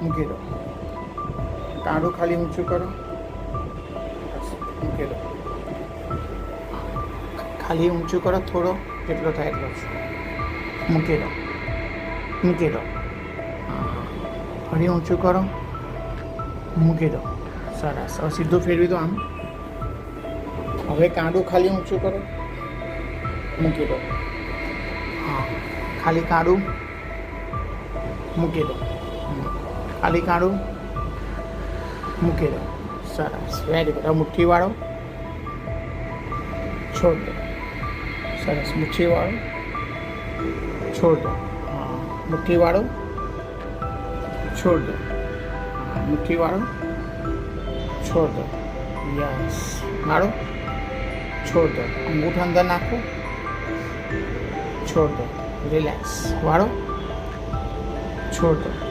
મૂકી દો. કાંડું ખાલી ઊંચું કરો. મૂકી દો. ખાલી ઊંચું કરો થોડો, જેટલો થાય એટલો મૂકી દો. મૂકી દો. ફરી ઊંચું કરો, મૂકી દો. સરસ. હવે સીધું ફેરવી દો આમ. હવે કાંડું ખાલી ઊંચું કરો, મૂકી દો. હા, ખાલી કાંડું મૂકી દો. ખાલી કાંડું મૂકી દો. સરસ. Very good. હવે મુઠ્ઠી વાળો, છોડ દો. સરસ. મુઠ્ઠી વાળો, છોડ દો. હા, મુઠ્ઠી વાળો, છોડ દો. મુઠ્ઠી વાળો, છોડ દો. યસ. વાળો, છોડ દો. અંગૂઠો અંદર નાખો, છોડ દો. રિલેક્સ. વાળો, છોડ દો.